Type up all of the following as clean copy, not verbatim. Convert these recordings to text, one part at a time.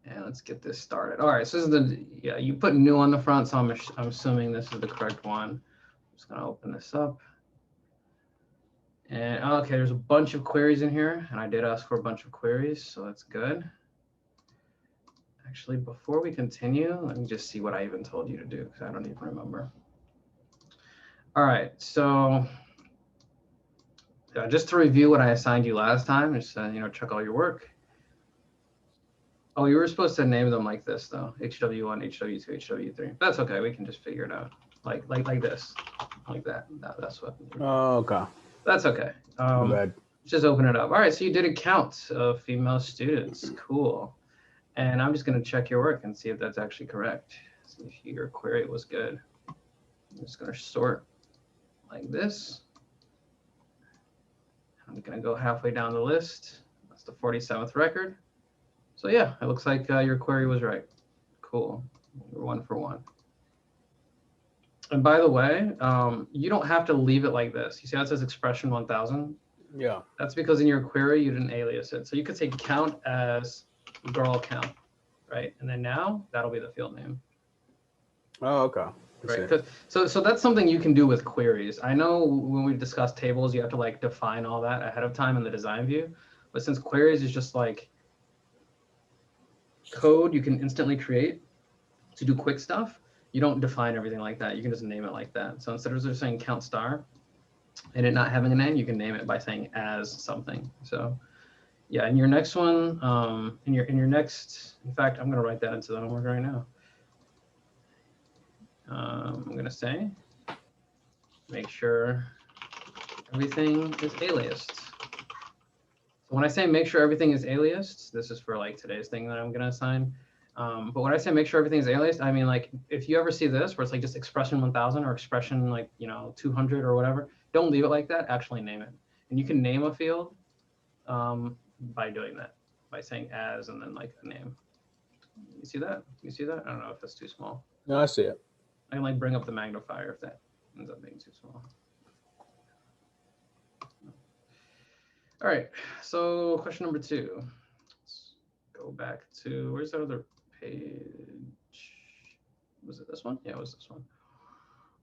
And let's get this started. All right, so this is the, yeah, you put new on the front, so I'm assuming this is the correct one. I'm just gonna open this up. And okay, there's a bunch of queries in here, and I did ask for a bunch of queries, so that's good. Actually, before we continue, let me just see what I even told you to do, because I don't even remember. All right, so just to review what I assigned you last time, just check all your work. Oh, you were supposed to name them like this though: HW1, HW2, HW3. That's okay. We can just figure it out, like this, like that. That's what. Oh, okay. That's okay. Bad. Just open it up. All right. So you did a count of female students. Cool. And I'm just going to check your work and see if that's actually correct. See if your query was good. I'm just going to sort like this. I'm going to go halfway down the list. That's the 47th record. So yeah, it looks like your query was right. Cool. You're 1 for 1. And by the way, you don't have to leave it like this. You see how it says expression 1000? Yeah. That's because in your query, you didn't alias it. So you could say count as girl count, right? And then now that'll be the field name. Oh, okay. Right. So that's something you can do with queries. I know when we discuss tables, you have to like define all that ahead of time in the design view. But since queries is just like code you can instantly create to do quick stuff, you don't define everything like that. You can just name it like that. So instead of just saying count star and it not having a name, you can name it by saying as something. So yeah, in your next one, in fact, I'm gonna write that into the homework right now. I'm gonna say, make sure everything is aliased. So when I say make sure everything is aliased, this is for like today's thing that I'm gonna assign. But when I say make sure everything is aliased, I mean like if you ever see this where it's like just expression 1000 or expression like 200 or whatever, don't leave it like that. Actually name it, and you can name a field by doing that, by saying as and then like a name. You see that? You see that? I don't know if that's too small. No, I see it. I can like bring up the magnifier if that ends up being too small. All right, so question number 2. Let's go back to, where's that other page? Was it this one? Yeah, it was this one.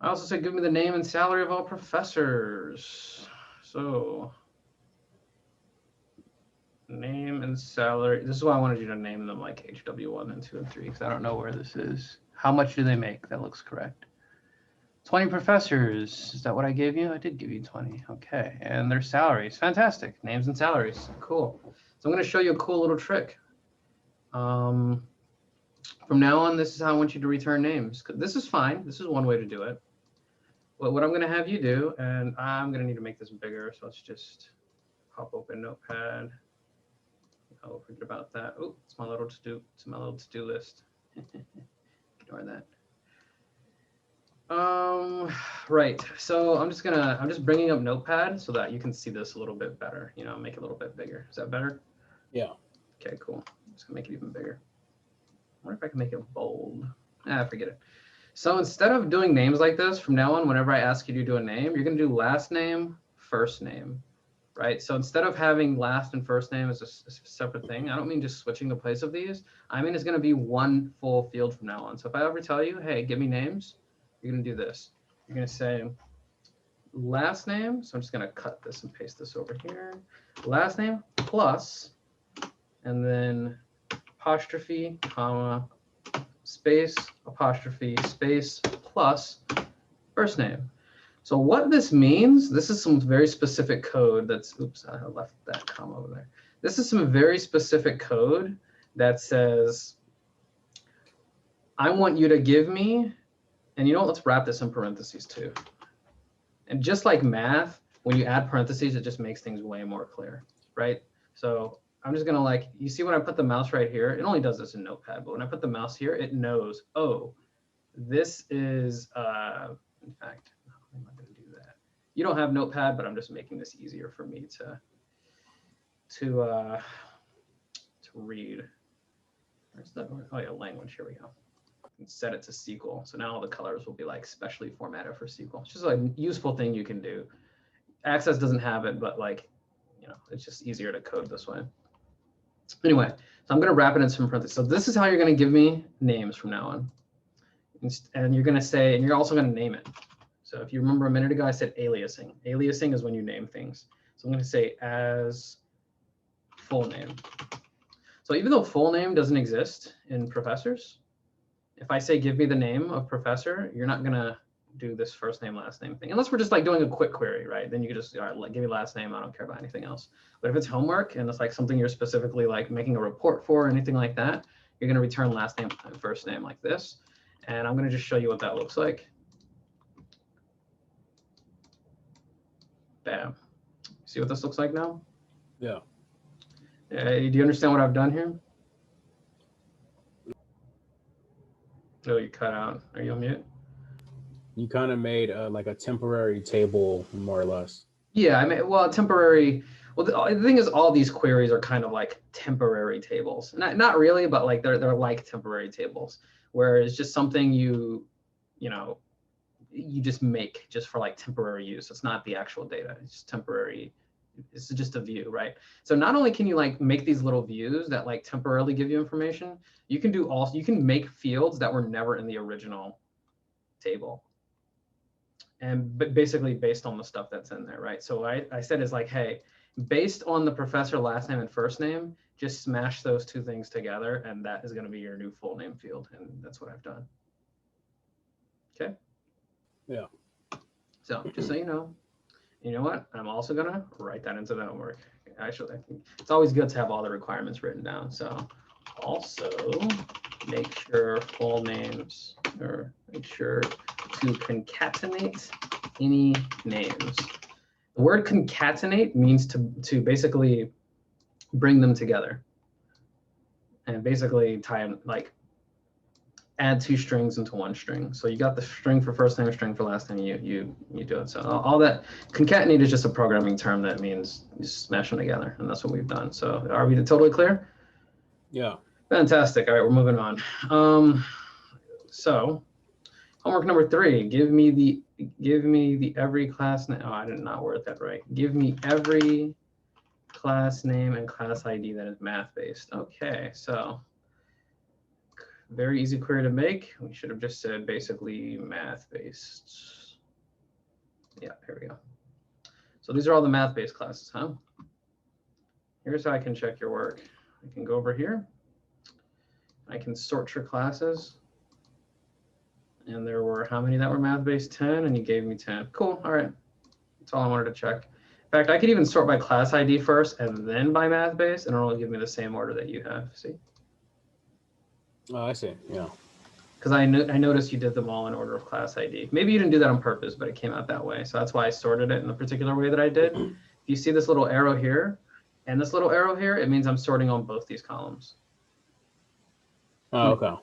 I also said, give me the name and salary of all professors. So name and salary. This is why I wanted you to name them like HW1 and 2 and 3, because I don't know where this is. How much do they make? That looks correct. 20 professors. Is that what I gave you? I did give you 20. Okay. And their salaries. Fantastic. Names and salaries. Cool. So I'm going to show you a cool little trick. From now on, this is how I want you to return names. This is fine. This is one way to do it. But what I'm going to have you do, and I'm going to need to make this bigger. So let's just pop open Notepad. Oh, forget about that. Oh, it's my little to-do list. Ignore that. Right. So I'm just bringing up Notepad so that you can see this a little bit better. Make it a little bit bigger. Is that better? Yeah. Okay, cool. I'm just gonna make it even bigger. I wonder if I can make it bold. Forget it. So instead of doing names like this, from now on, whenever I ask you to do a name, you're gonna do last name, first name, right? So instead of having last and first name as a separate thing, I don't mean just switching the place of these. I mean it's gonna be one full field from now on. So if I ever tell you, hey, give me names, you're going to do this. You're going to say last name. So I'm just going to cut this and paste this over here. Last name plus, and then apostrophe, comma, space, apostrophe, space, plus first name. So what this means, this is some very specific code that's, oops, I left that comma over there. This is some very specific code that says, I want you to give me, and let's wrap this in parentheses too. And just like math, when you add parentheses, it just makes things way more clear, right? So I'm just gonna you see when I put the mouse right here, it only does this in Notepad, but when I put the mouse here, it knows, oh, this is, in fact, no, I'm not gonna do that. You don't have Notepad, but I'm just making this easier for me to read. Where's the, oh yeah, language, here we go. And set it to SQL. So now all the colors will be like specially formatted for SQL. It's just a useful thing you can do. Access doesn't have it, but it's just easier to code this way. Anyway, so I'm going to wrap it in some parentheses. So this is how you're going to give me names from now on. And you're going to say, and you're also going to name it. So if you remember a minute ago, I said aliasing. Aliasing is when you name things. So I'm going to say as full name. So even though full name doesn't exist in professors, if I say give me the name of professor, you're not going to do this first name, last name thing. Unless we're just like doing a quick query, right? Then you can just, all right, like, give me last name. I don't care about anything else. But if it's homework and it's like something you're specifically like making a report for or anything like that, you're going to return last name and first name like this. And I'm going to just show you what that looks like. Bam. See what this looks like now? Yeah. Do you understand what I've done here? Oh, you cut out. Are you on mute? You kind of made like a temporary table, more or less. Yeah, I mean, well, temporary. Well, the thing is, all these queries are kind of like temporary tables. Not really, but like they're like temporary tables, where it's just something you know, you just make just for like temporary use. It's not the actual data. It's just temporary. It's just a view, right? So not only can you like make these little views that like temporarily give you information, you can do also, you can make fields that were never in the original table. And basically based on the stuff that's in there, right? So I said is like, hey, based on the professor last name and first name, just smash those two things together, and that is going to be your new full name field, and that's what I've done. Okay. Yeah. So just so you know what? I'm also going to write that into the homework. Actually, I think it's always good to have all the requirements written down. So also make sure full names, or make sure to concatenate any names. The word concatenate means to basically bring them together and basically tie them, like add two strings into one string. So you got the string for first name, string for last name, you do it. So all that, concatenate is just a programming term that means you smash them together, and that's what we've done. So are we totally clear? Yeah. Fantastic. All right, we're moving on. So homework number 3, give me the every class name. Oh, I did not word that right. Give me every class name and class ID that is math based. Okay, so very easy query to make. We should have just said basically math based. Yeah, here we go. So these are all the math based classes, huh? Here's how I can check your work. I can go over here. I can sort your classes. And there were how many that were math based? 10, and you gave me 10. Cool. All right. That's all I wanted to check. In fact, I could even sort by class ID first and then by math based, and it'll only give me the same order that you have. See? Oh, I see. Yeah. Because I noticed you did them all in order of class ID. Maybe you didn't do that on purpose, but it came out that way. So that's why I sorted it in the particular way that I did. If you see this little arrow here and this little arrow here, it means I'm sorting on both these columns. Oh, okay.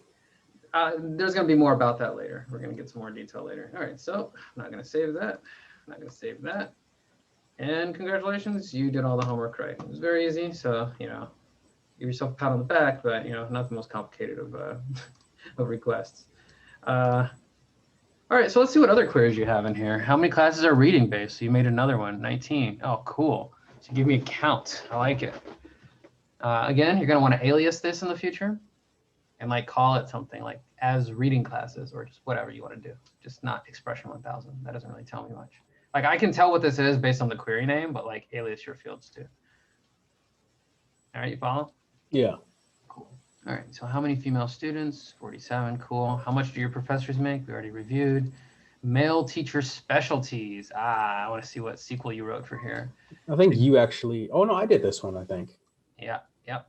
There's going to be more about that later. We're going to get some more detail later. All right, so I'm not going to save that. I'm not going to save that. And congratulations, you did all the homework right. It was very easy. So, give yourself a pat on the back, but, not the most complicated of, of requests. All right, so let's see what other queries you have in here. How many classes are reading based? So you made another one, 19. Oh, cool. So give me a count. I like it. Again, you're going to want to alias this in the future. And like call it something like as reading classes, or just whatever you want to do. Just not expression 1000. That doesn't really tell me much. Like I can tell what this is based on the query name, but like alias your fields too. All right, you follow? Yeah. Cool. All right, so how many female students? 47, cool. How much do your professors make? We already reviewed. Male teacher specialties. I want to see what SQL you wrote for here. I think you actually, oh no, I did this one, I think. Yeah, yep.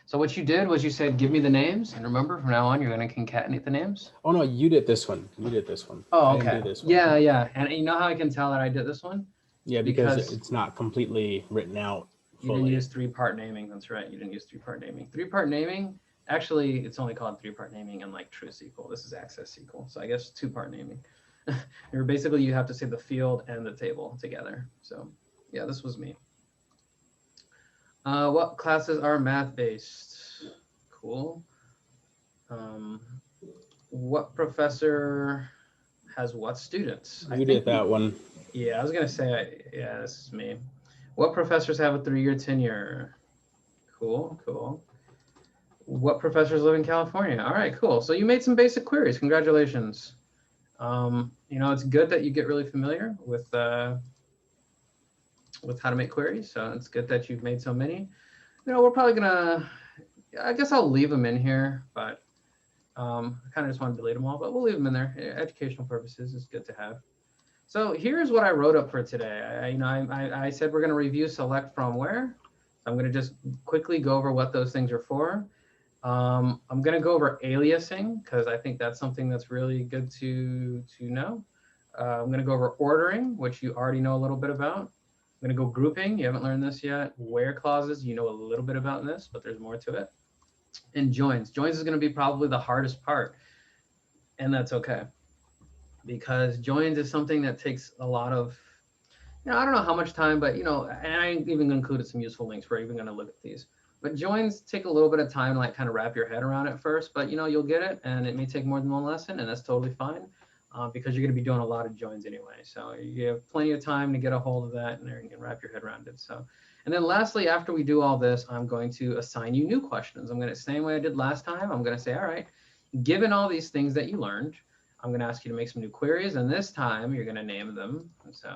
So what you did was you said, give me the names. And remember, from now on, you're going to concatenate the names. Oh no, you did this one. You did this one. Oh, I okay. didn't do this one. Yeah. And you know how I can tell that I did this one? Yeah, because it's not completely written out fully. You didn't use 3-part naming. That's right. You didn't use 3-part naming. 3-part naming, actually, it's only called 3-part naming in like true SQL. This is access SQL. So I guess 2-part naming. Basically, you have to say the field and the table together. So yeah, this was me. What classes are math-based? Cool. What professor has what students? You did that one. Yeah, I was going to say, yeah, this is me. What professors have a 3-year tenure? Cool, cool. What professors live in California? All right, cool. So you made some basic queries. Congratulations. You know, it's good that you get really familiar with how to make queries. So it's good that you've made so many. You know, we're probably gonna, I guess I'll leave them in here, but I kind of just want to delete them all, but we'll leave them in there. Educational purposes is good to have. So here's what I wrote up for today. I said we're going to review select from where. So I'm going to just quickly go over what those things are for. I'm going to go over aliasing because I think that's something that's really good to know. I'm going to go over ordering, which you already know a little bit about. I'm going to go grouping. You haven't learned this yet. Where clauses, you know a little bit about this, but there's more to it. And joins. Joins is going to be probably the hardest part. And that's okay. Because joins is something that takes a lot of, you know, I don't know how much time, but, you know, and I even included some useful links. We're even going to look at these. But joins take a little bit of time to like kind of wrap your head around it first, but, you know, you'll get it. And it may take more than one lesson, and that's totally fine because you're going to be doing a lot of joins anyway. So you have plenty of time to get a hold of that and you can wrap your head around it. So, and then lastly, after we do all this, I'm going to assign you new questions. I'm going to, same way I did last time, I'm going to say, all right, given all these things that you learned, I'm going to ask you to make some new queries, and this time you're going to name them. So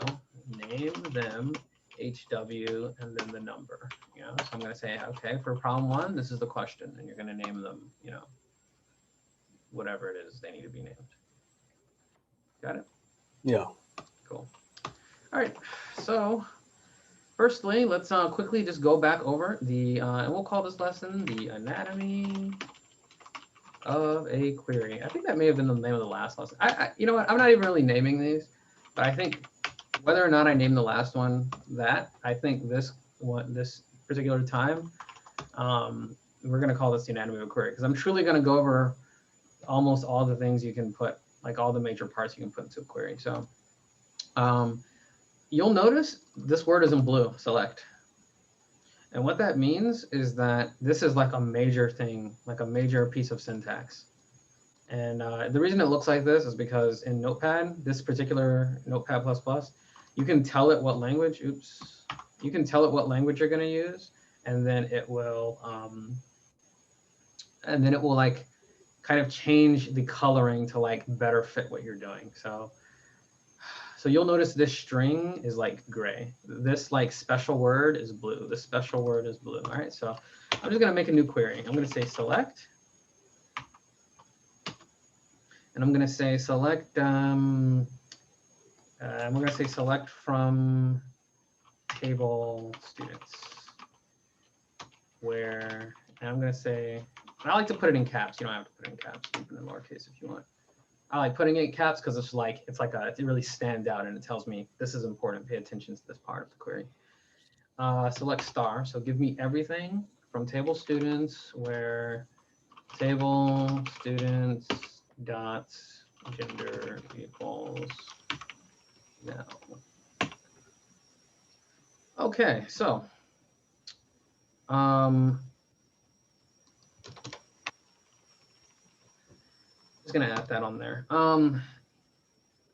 name them HW and then the number. You know, so I'm going to say, okay, for problem 1, this is the question, and you're going to name them, you know, whatever it is they need to be named. Got it? Yeah. Cool. All right. So firstly, let's quickly just go back over the, and we'll call this lesson the anatomy of a query. I think that may have been the name of the last lesson. You know what? I'm not even really naming these, but I think whether or not I name the last one I think this one, this particular time, we're going to call this the anatomy of a query because I'm truly going to go over almost all the things you can put, like all the major parts you can put into a query. So you'll notice this word is in blue, select. And what that means is that this is like a major thing, like a major piece of syntax. And the reason it looks like this is because in Notepad, this particular Notepad++, you can tell it what language, you can tell it what language you're going to use, and then it will like kind of change the coloring to like better fit what you're doing. So you'll notice this string is like gray. This like special word is blue. The special word is blue. All right, so I'm just going to make a new query. I'm going to say select. And I'm going to say select. I'm going to say select from table students. Where, and I'm going to say, and I like to put it in caps. You don't have to put it in caps. You can put it in lowercase if you want. I like putting it in caps because it really stands out and it tells me this is important. Pay attention to this part of the query. Select star. So give me everything from table students where table students dot gender equals now. Okay, so just gonna add that on there. All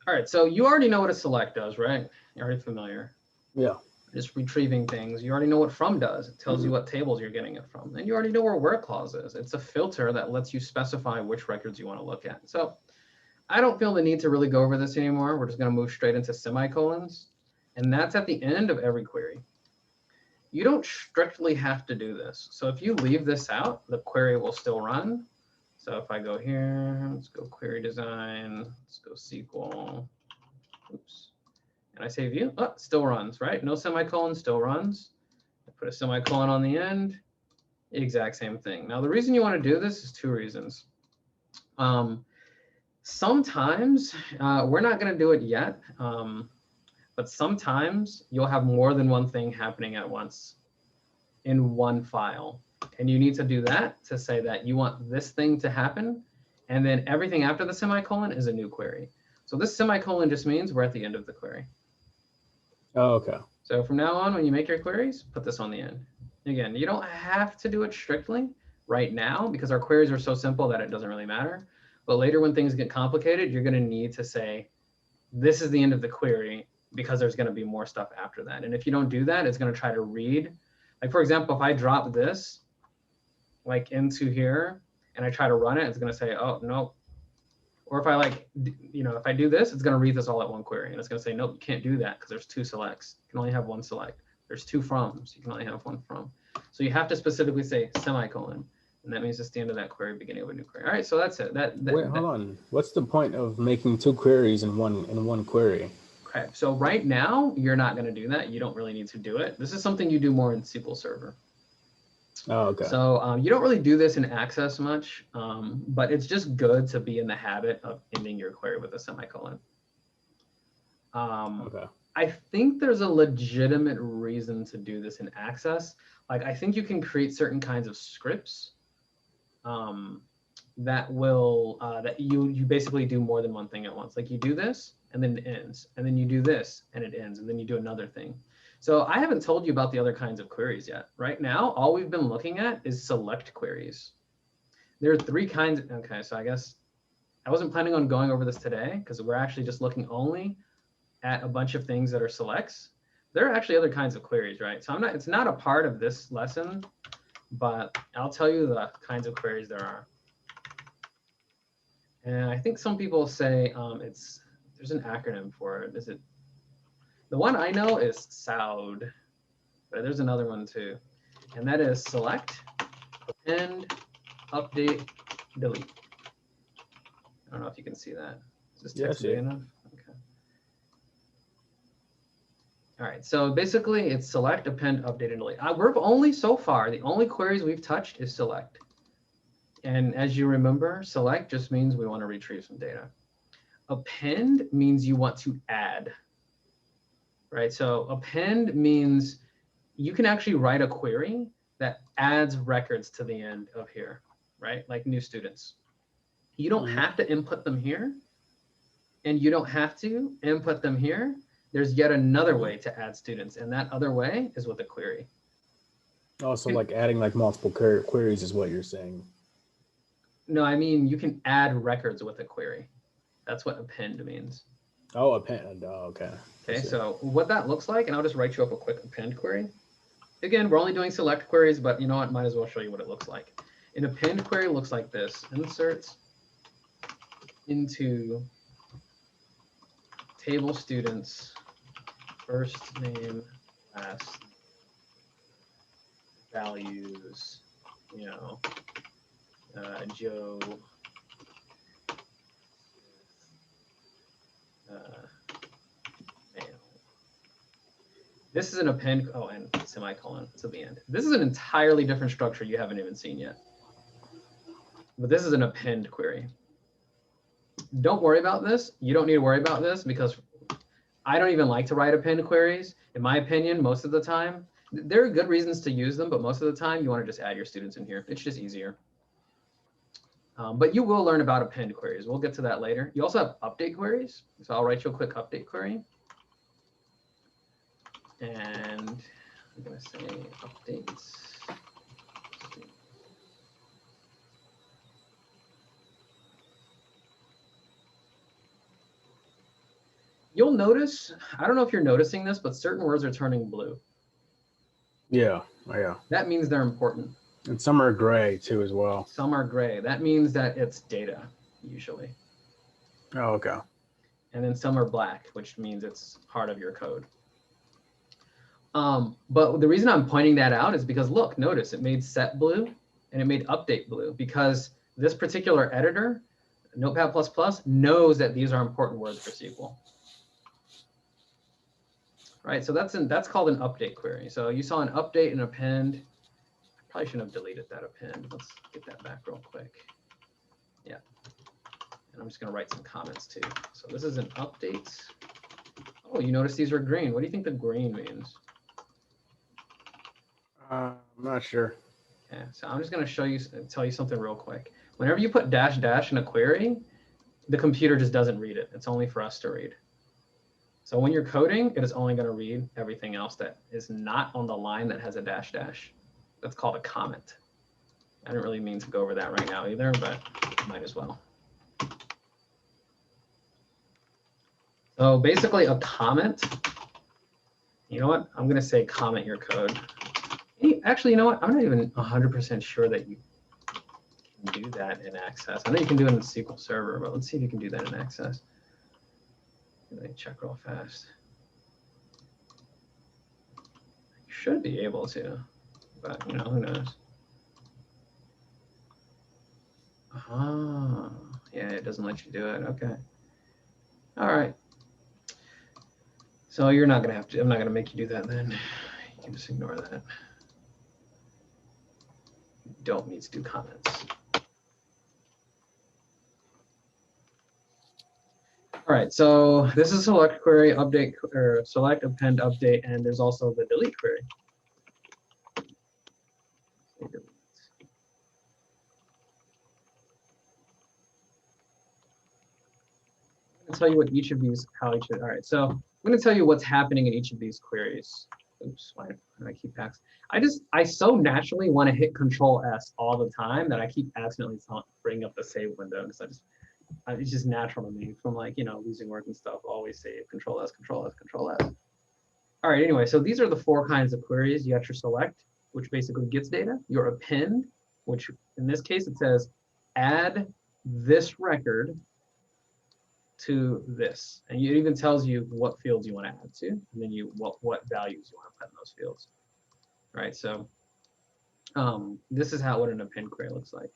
right, so you already know what a select does, right? You're already familiar. Yeah. Just retrieving things. You already know what from does. It tells you what tables you're getting it from. And you already know where clause is. It's a filter that lets you specify which records you want to look at. So I don't feel the need to really go over this anymore. We're just going to move straight into semicolons. And that's at the end of every query. You don't strictly have to do this. So if you leave this out, the query will still run. So if I go here, let's go query design, let's go SQL. Oops. And I say view, oh, it still runs, right? No semicolon, still runs. I put a semicolon on the end, exact same thing. Now, the reason you want to do this is 2 reasons. Sometimes, we're not going to do it yet, but sometimes you'll have more than one thing happening at once in one file. And you need to do that to say that you want this thing to happen, and then everything after the semicolon is a new query. So this semicolon just means we're at the end of the query. Oh, okay. So from now on, when you make your queries, put this on the end. Again, you don't have to do it strictly right now because our queries are so simple that it doesn't really matter. But later when things get complicated, you're going to need to say, this is the end of the query because there's going to be more stuff after that. And if you don't do that, it's going to try to read Like for example, if I drop this like into here and I try to run it, it's going to say, oh, no. Or if I if I do this, it's going to read this all at one query. And it's going to say, nope, you can't do that because there's two selects. You can only have one select. There's two froms. You can only have one from. So you have to specifically say semicolon. And that means it's the end of that query, beginning of a new query. All right, so that's it. Wait, hold on. What's the point of making two queries in one query? Okay, so right now, you're not going to do that. You don't really need to do it. This is something you do more in SQL Server. Oh, okay. So you don't really do this in Access much, but it's just good to be in the habit of ending your query with a semicolon. Okay. I think there's a legitimate reason to do this in Access. Like I think you can create certain kinds of scripts that will that you basically do more than one thing at once. Like you do this and then it ends, and then you do this and it ends, and then you do another thing. So I haven't told you about the other kinds of queries yet. Right now, all we've been looking at is select queries. There are three kinds. Okay, so I guess I wasn't planning on going over this today because we're actually just looking only at a bunch of things that are selects. There are actually other kinds of queries, right? So it's not a part of this lesson, but I'll tell you the kinds of queries there are. And I think some people say there's an acronym for it. Is it? The one I know is SOUD, but there's another one too. And that is select, append, update, delete. I don't know if you can see that. Is this text big enough? Okay. All right, so basically it's select, append, update, and delete. We're only so far, the only queries we've touched is select. And as you remember, select just means we want to retrieve some data. Append means you want to add, right? So append means you can actually write a query that adds records to the end of here, right? Like new students. You don't have to input them here, and you don't have to input them here. There's yet another way to add students, and that other way is with a query. Oh, so like adding like multiple queries is what you're saying. No, I mean, you can add records with a query. That's what append means. Oh, append. Oh, okay. Okay, so what that looks like, and I'll just write you up a quick append query. Again, we're only doing select queries, but you know what? Might as well show you what it looks like. An append query looks like this. Insert into table students, first name, last, values, Joe, male. This is an append, oh, and semicolon to the end. This is an entirely different structure you haven't even seen yet. But this is an append query. Don't worry about this. You don't need to worry about this because I don't even like to write append queries. In my opinion, most of the time, there are good reasons to use them, but most of the time you want to just add your students in here. It's just easier. But you will learn about append queries. We'll get to that later. You also have update queries. So I'll write you a quick update query. And I'm going to say updates. You'll notice, I don't know if you're noticing this, but certain words are turning blue. Yeah, yeah. That means they're important. And some are gray too as well. Some are gray. That means that it's data, usually. Oh, okay. And then some are black, which means it's part of your code. But the reason I'm pointing that out is because, look, notice it made set blue and it made update blue because this particular editor, Notepad++, knows that these are important words for SQL. Right, so that's called an update query. So you saw an update and append. I probably shouldn't have deleted that append. Let's get that back real quick. Yeah, and I'm just going to write some comments too. So this is an update. Oh, you notice these are green. What do you think the green means? I'm not sure. Okay, so I'm just going to tell you something real quick. Whenever you put dash dash in a query, the computer just doesn't read it. It's only for us to read. So when you're coding, it is only going to read everything else that is not on the line that has a dash dash. That's called a comment. I didn't really mean to go over that right now either, but might as well. So basically a comment, you know what? I'm going to say comment your code Actually, you know what? I'm not even 100% sure that you can do that in Access. I know you can do it in the SQL Server, but let's see if you can do that in Access. Let me check real fast. You should be able to, but you know, who knows? Ah, yeah, it doesn't let you do it. Okay. All right. So you're not gonna have to. I'm not gonna make you do that then. You can just ignore that. You don't need to do comments. All right, so this is select query update or select append update, and there's also the delete query. I'm gonna tell you what each of these, how each of, all right, so I'm gonna tell you what's happening in each of these queries. Oops, why do I keep I so naturally want to hit Control S all the time that I keep accidentally bringing up the save window because it's just natural to me from like, you know, losing work and stuff, always save, Control S, Control S, Control S. All right, anyway, so these are the 4 kinds of queries. You got your select, which basically gets data, your append, which in this case it says add this record to this, and it even tells you what fields you want to add to, and then what values you want to put in those fields. All right, so this is what an append query looks like.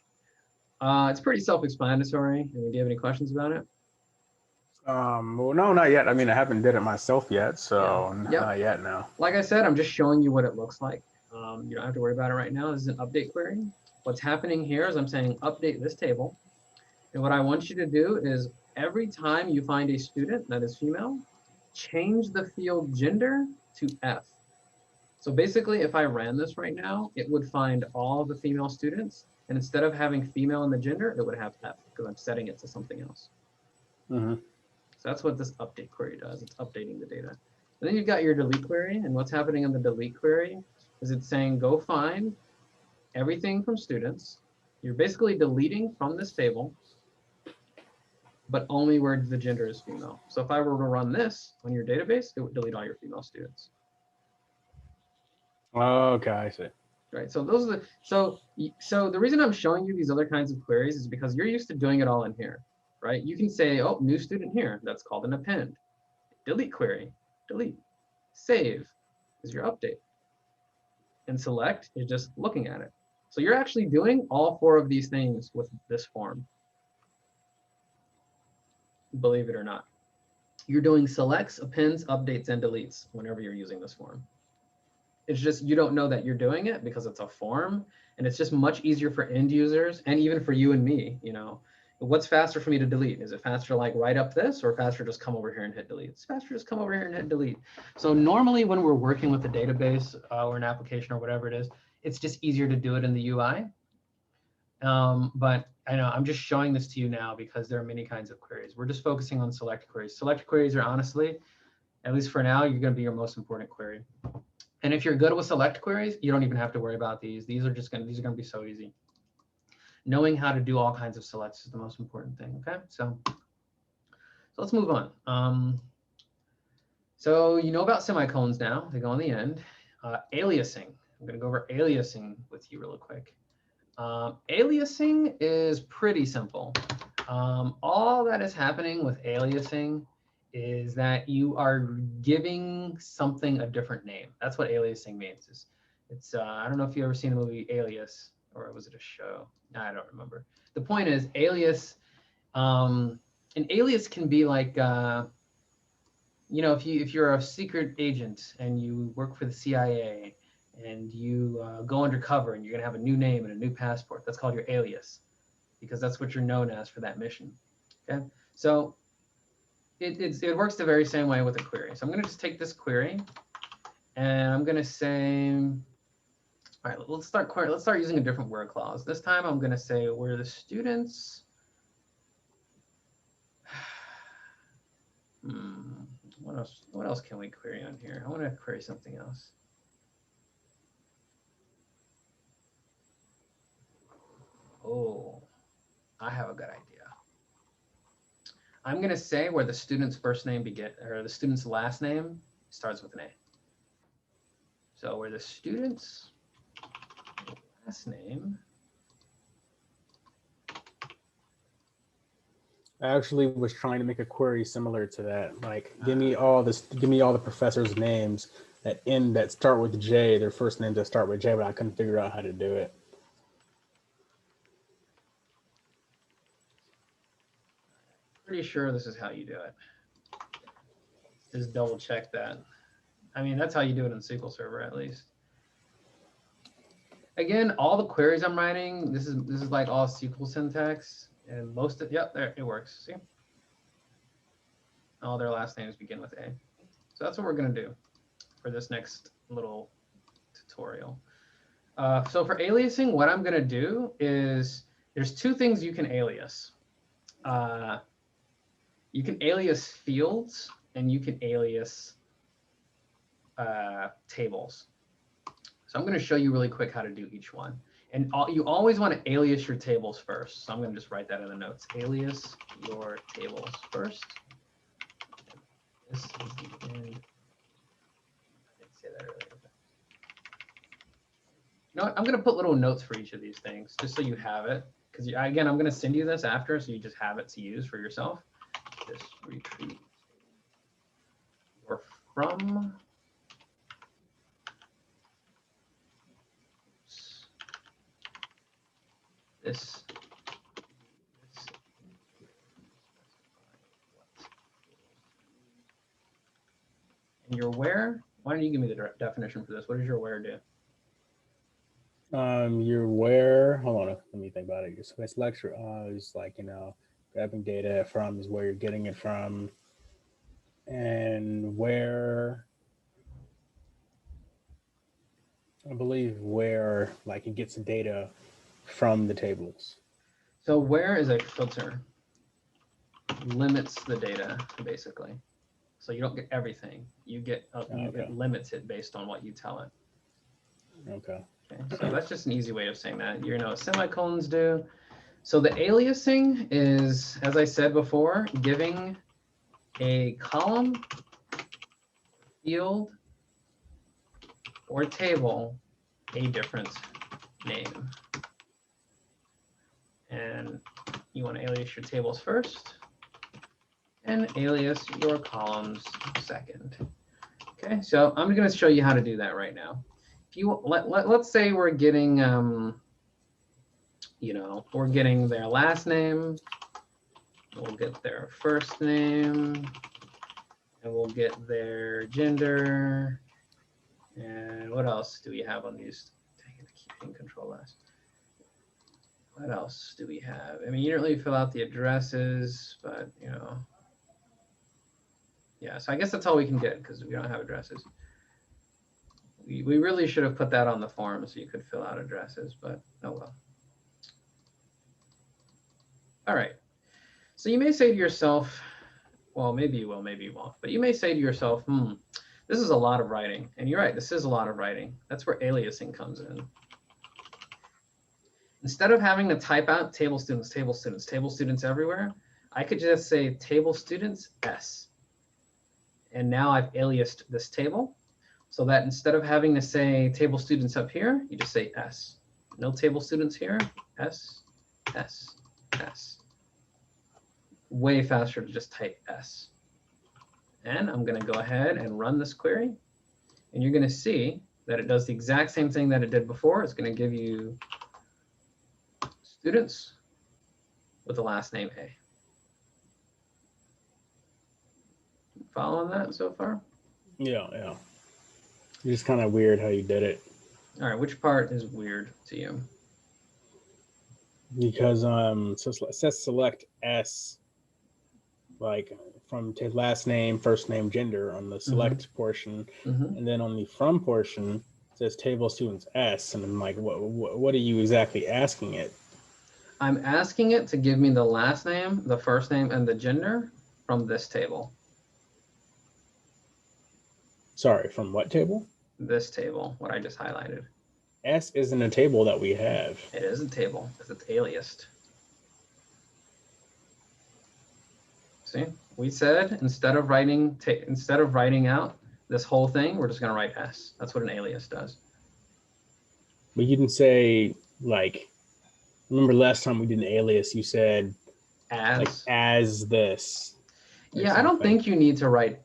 It's pretty self-explanatory. I mean, do you have any questions about it? Well, no, not yet. I mean, I haven't did it myself yet, so Yep. not yet. No. Like I said, I'm just showing you what it looks like. You don't have to worry about it right now. This is an update query. What's happening here is I'm saying update this table, and what I want you to do is every time you find a student that is female, change the field gender to F. So basically, if I ran this right now, it would find all the female students, and instead of having female in the gender, it would have F because I'm setting it to something else. Mm-hmm. So that's what this update query does. It's updating the data. And then you've got your delete query, and what's happening in the delete query is it's saying go find everything from students. You're basically deleting from this table, but only where the gender is female. So if I were to run this on your database, it would delete all your female students. Okay, I see. Right. So those are so the reason I'm showing you these other kinds of queries is because you're used to doing it all in here, right? You can say, oh, new student here. That's called an append. Delete query, delete. Save is your update. And select is just looking at it. So you're actually doing all 4 of these things with this form. Believe it or not. You're doing selects, appends, updates, and deletes whenever you're using this form. It's just you don't know that you're doing it because it's a form, and it's just much easier for end users and even for you and me. You know, what's faster for me to delete? Is it faster to like write up this, or faster just come over here and hit delete? It's faster just come over here and hit delete. So normally when we're working with a database or an application or whatever it is, it's just easier to do it in the UI. But I know I'm just showing this to you now because there are many kinds of queries. We're just focusing on select queries. Select queries are honestly, at least for now, you're going to be your most important query. And if you're good with select queries, you don't even have to worry about these. These are going to be so easy. Knowing how to do all kinds of selects is the most important thing. Okay, so let's move on. So you know about semicolons now. They go on the end. Aliasing. I'm going to go over aliasing with you real quick. Aliasing is pretty simple. All that is happening with aliasing is that you are giving something a different name. That's what aliasing means. It's I don't know if you've ever seen the movie Alias, or was it a show? I don't remember. The point is alias. An alias can be like you know, if you're a secret agent and you work for the CIA and you go undercover and you're gonna have a new name and a new passport, that's called your alias, because that's what you're known as for that mission. Okay, so it works the very same way with a query. So I'm gonna just take this query and I'm gonna say, all right, let's start using a different word clause. This time I'm gonna say where the students. What else can we query on here? I want to query something else. Oh, I have a good idea. I'm going to say where the student's first name or the student's last name starts with an A. So where the student's last name. I actually was trying to make a query similar to that. Like, give me all the professors' names that start with J, their first names that start with J, but I couldn't figure out how to do it. Pretty sure this is how you do it. Just double check that. I mean, that's how you do it in SQL Server, at least. Again, all the queries I'm writing, this is like all SQL syntax, and most of, yep, there it works. See, all their last names begin with A. So that's what we're gonna do for this next little tutorial. So for aliasing, what I'm gonna do is there's two things you can alias. You can alias fields and you can alias tables. So I'm going to show you really quick how to do each one. And you always want to alias your tables first. So I'm going to just write that in the notes. Alias your tables first. This is the end. I didn't say that earlier. You know what? I'm going to put little notes for each of these things, just so you have it. Because again, I'm going to send you this after, so you just have it to use for yourself. Just retrieve or from. This and your where. Why don't you give me the definition for this? What does your where do? Your where, hold on, let me think about it. So it's lecture is like, grabbing data from is where you're getting it from. And where, I believe where like it gets data from the tables. So where is a filter? Limits the data basically. So you don't get everything. You get it limits it based on what you tell it. Okay. So that's just an easy way of saying that. You know what semicolons do. So the aliasing is, as I said before, giving a column, field, or table a different name. And you want to alias your tables first and alias your columns second. Okay, so I'm going to show you how to do that right now. If you let's say we're getting we're getting their last name, we'll get their first name, and we'll get their gender, and what else do we have on these? Dang it, I keep hitting Control S. What else do we have? I mean, you don't really fill out the addresses, but yeah. So I guess that's all we can get because we don't have addresses. We really should have put that on the form so you could fill out addresses, but oh well. All right. So you may say to yourself, well, maybe you will, maybe you won't, but you may say to yourself, this is a lot of writing. And you're right, this is a lot of writing. That's where aliasing comes in. Instead of having to type out table students, table students, table students everywhere, I could just say table students S. And now I've aliased this table so that instead of having to say table students up here, you just say S. No table students here, S, S, S. Way faster to just type S. And I'm going to go ahead and run this query. And you're going to see that it does the exact same thing that it did before. It's going to give you students with the last name A. Following that so far? Yeah. It's just kind of weird how you did it. All right, which part is weird to you? Because so it says select S, like from last name, first name, gender on the select portion, and then on the from portion it says table students S, and I'm like, what are you exactly asking it? I'm asking it to give me the last name, the first name, and the gender from this table. Sorry, from what table? This table, what I just highlighted. S isn't a table that we have. It is a table because it's aliased. See, we said instead of writing out this whole thing, we're just going to write S. That's what an alias does. But you didn't say like. Remember last time we did an alias, you said like as this. Yeah, I don't think you need to write.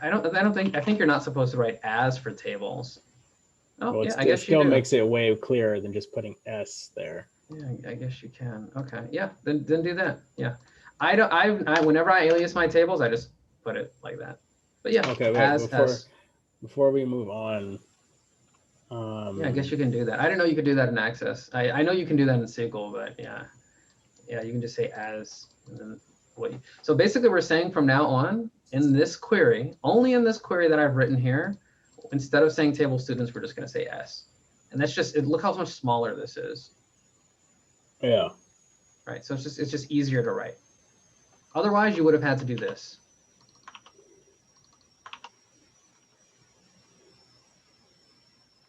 I think you're not supposed to write as for tables. Oh, well, yeah, I guess it still you do. makes it way clearer than just putting S there. Yeah, I guess you can. Okay, yeah, then do that. Yeah, I don't. Whenever I alias my tables, I just put it like that. But yeah, Okay, wait, as S. before we move on. Yeah, I guess you can do that. I didn't know you could do that in Access. I know you can do that in SQL, but yeah, you can just say as and then what. So basically, we're saying from now on in this query, only in this query that I've written here, instead of saying table students, we're just going to say S, and that's just it. Look how much smaller this is. Yeah. Right. So it's just easier to write. Otherwise, you would have had to do this.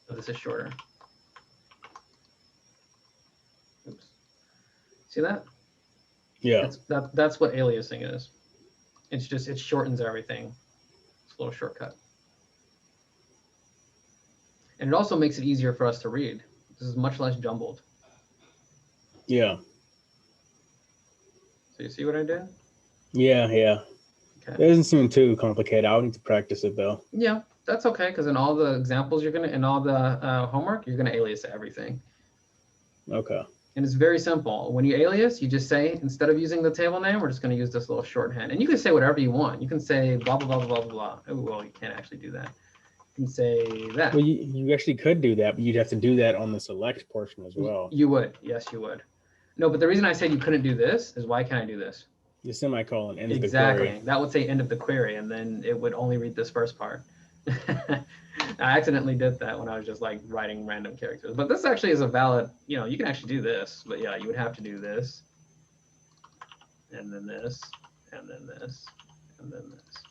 So this is shorter. Oops. See that? Yeah. That's what aliasing is. It's just it shortens everything. It's a little shortcut. And it also makes it easier for us to read. This is much less jumbled. Yeah. So you see what I did? Yeah, yeah. Okay. It doesn't seem too complicated. I'll need to practice it though. Yeah, that's okay, because in all the examples in all the homework, you're gonna alias everything. Okay. And it's very simple. When you alias, you just say, instead of using the table name, we're just gonna use this little shorthand. And you can say whatever you want. You can say blah, blah, blah, blah, blah, blah. Oh, well, you can't actually do that. You can say that. Well, you actually could do that, but you'd have to do that on the select portion as well. You would, yes, you would. No, but the reason I said you couldn't do this is why can't I do this? The semicolon ends the Exactly. query. That would say end of the query, and then it would only read this first part. I accidentally did that when I was just like writing random characters. But this actually is a valid, you can actually do this. But yeah, you would have to do this, and then this, and then this, and then this.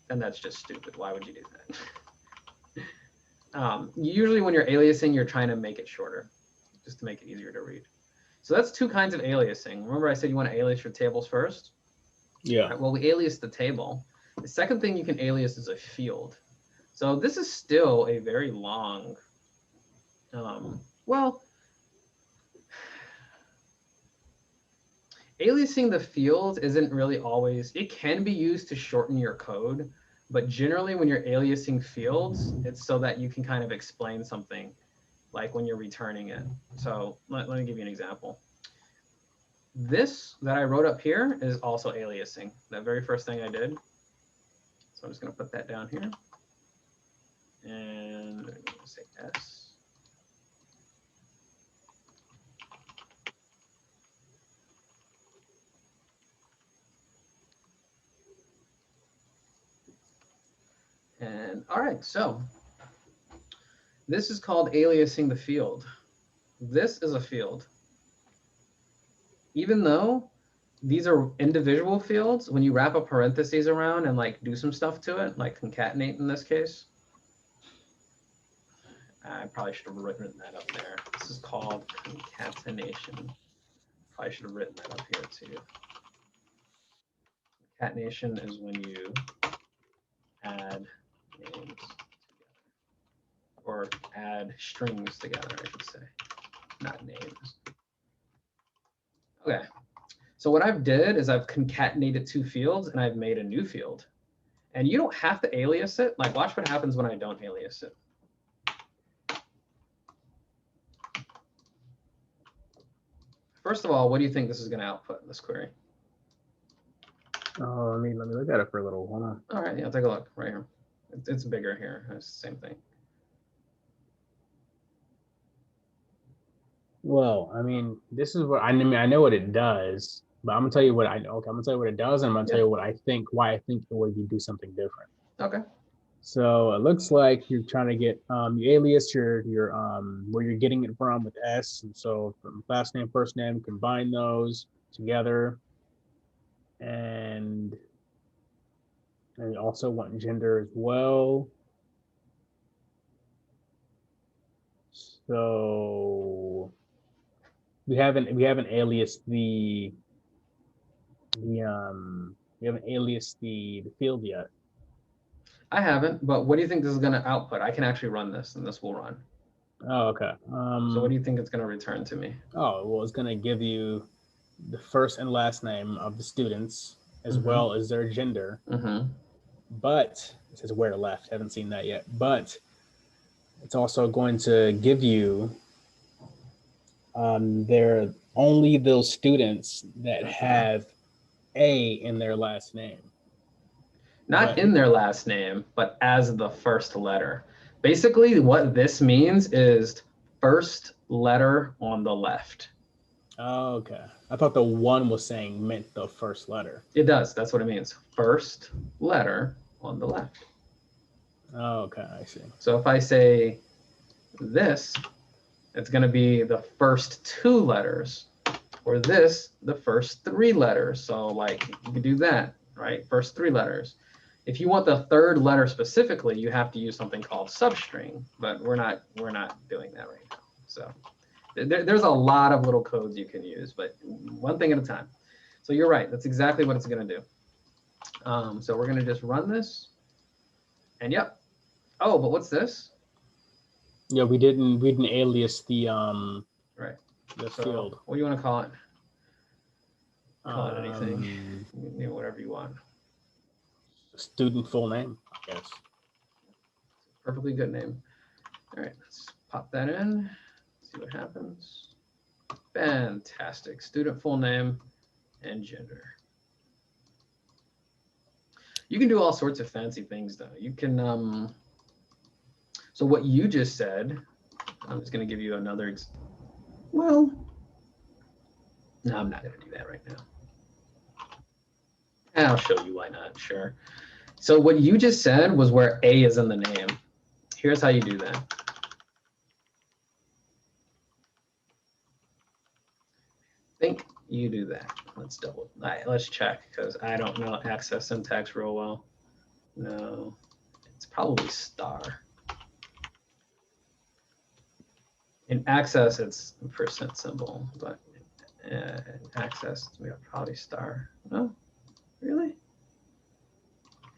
And that's just stupid. Why would you do that? Usually when you're aliasing, you're trying to make it shorter, just to make it easier to read. So that's two kinds of aliasing. Remember I said you want to alias your tables first? Yeah. Right, well, we alias the table. The second thing you can alias is a field. So this is still a very long, well, aliasing the field isn't really always, it can be used to shorten your code, but generally when you're aliasing fields, it's so that you can kind of explain something, like when you're returning it. So let me give you an example. This that I wrote up here is also aliasing, that very first thing I did. So I'm just going to put that down here. And I'm going to say S. And all right, so this is called aliasing the field. This is a field. Even though these are individual fields, when you wrap a parentheses around and like do some stuff to it, like concatenate in this case, I probably should have written that up there. This is called concatenation. Probably should have written that up here too. Concatenation is when you add names together, or add strings together, I should say, not names. Okay, so what I've did is I've concatenated two fields and I've made a new field. And you don't have to alias it. Like, watch what happens when I don't alias it. First of all, what do you think this is going to output in this query? Oh, let me look at it for a little. Hold on. All right, yeah, take a look right here. It's bigger here. It's the same thing. Well, I mean, this is what I mean. I know what it does, but I'm gonna tell you what I know. Okay, I'm gonna tell you what it does, and I'm gonna tell you what I think. Why I think it would you do something different. Okay. So it looks like you're trying to get you alias your where you're getting it from with S, and so from last name, first name, combine those together, and you also want gender as well. So we haven't aliased the we haven't aliased the field yet. I haven't, but what do you think this is going to output? I can actually run this, and this will run. Oh, okay. So what do you think it's going to return to me? Oh, well, it's going to give you the first and last name of the students as well as their gender. But it says where left. Haven't seen that yet. But it's also going to give you they're only those students that have A in their last name. Not in their last name, but as the first letter. Basically, what this means is first letter on the left. Oh, okay. I thought the one was saying meant the first letter. It does. That's what it means. First letter on the left. Oh, okay. I see. So if I say this, it's going to be the first two letters, or this, the first three letters. So like you can do that, right? First three letters. If you want the third letter specifically, you have to use something called substring, but we're not doing that right now. So there's a lot of little codes you can use, but one thing at a time. So you're right. That's exactly what it's going to do. So we're going to just run this. And yep. Oh, but what's this? Yeah, we didn't alias the right. The so field. What do you want to call it? Call it anything. Whatever you want. Student full name, I guess. Perfectly good name. All right, let's pop that in. See what happens. Fantastic. Student full name and gender. You can do all sorts of fancy things though. You can so what you just said, I'm just going to give you another well, no, I'm not going to do that right now. I'll show you why not. Sure. So what you just said was where A is in the name. Here's how you do that. I think you do that. Let's let's check because I don't know access syntax real well. No, it's probably star. In access, it's a percent symbol, but in access, we have probably star. No, really?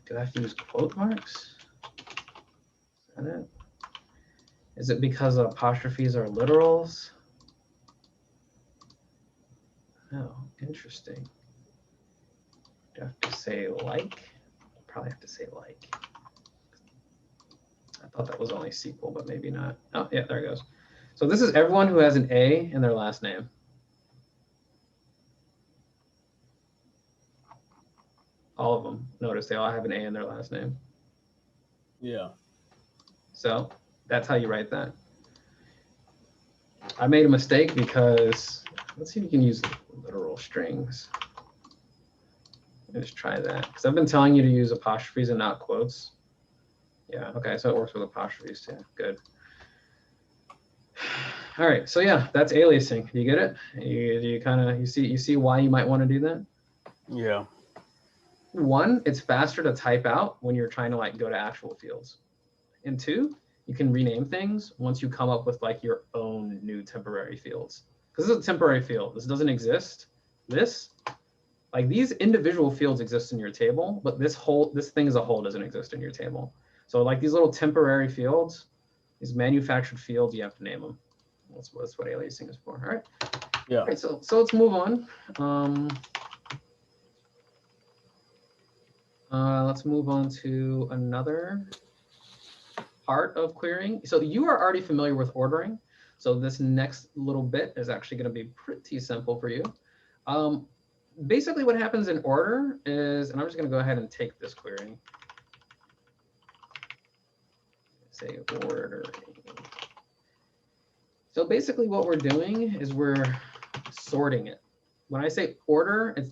Do I have to use quote marks? Is that it? Is it because apostrophes are literals? Oh, interesting. Do I have to say like? Probably have to say like. I thought that was only SQL, but maybe not. Oh, yeah, there it goes. So this is everyone who has an A in their last name. All of them. Notice they all have an A in their last name. Yeah. So that's how you write that. I made a mistake because let's see if you can use literal strings. Let me just try that because I've been telling you to use apostrophes and not quotes. Yeah, okay, so it works with apostrophes too. Good. All right, so yeah, that's aliasing. Do you get it? You kind of you see why you might want to do that? Yeah. One, it's faster to type out when you're trying to like go to actual fields. And two, you can rename things once you come up with like your own new temporary fields. Because this is a temporary field. This doesn't exist. Like these individual fields exist in your table, but this thing as a whole doesn't exist in your table. So like these little temporary fields, these manufactured fields, you have to name them. That's what aliasing is for. All right. Yeah. All right. So let's move on. Let's move on to another part of querying. So you are already familiar with ordering. So this next little bit is actually going to be pretty simple for you. Basically what happens in order is, and I'm just going to go ahead and take this query. Say ordering. So basically what we're doing is we're sorting it. When I say order, it's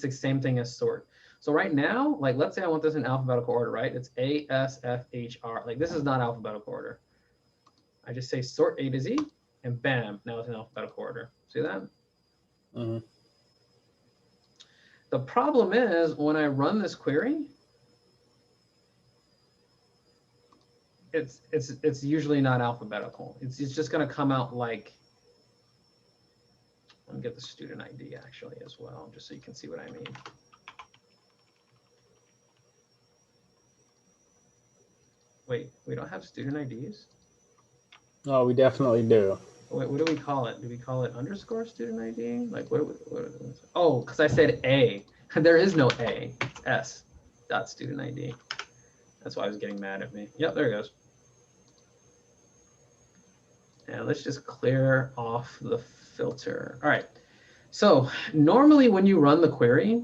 the same thing as sort. So right now, like let's say I want this in alphabetical order, right? It's A, S, F, H, R. Like this is not alphabetical order. I just say sort A to Z, and bam, now it's in alphabetical order. See that? Mm-hmm. The problem is when I run this query, it's usually not alphabetical. It's just going to come out like, let me get the student ID actually as well, just so you can see what I mean. Wait, we don't have student IDs? Oh, we definitely do. Wait, what do we call it? Do we call it underscore student ID? Like oh, because I said A. There is no A. It's S dot student ID. That's why I was getting mad at me. Yep, there it goes. And let's just clear off the filter. All right. So normally when you run the query,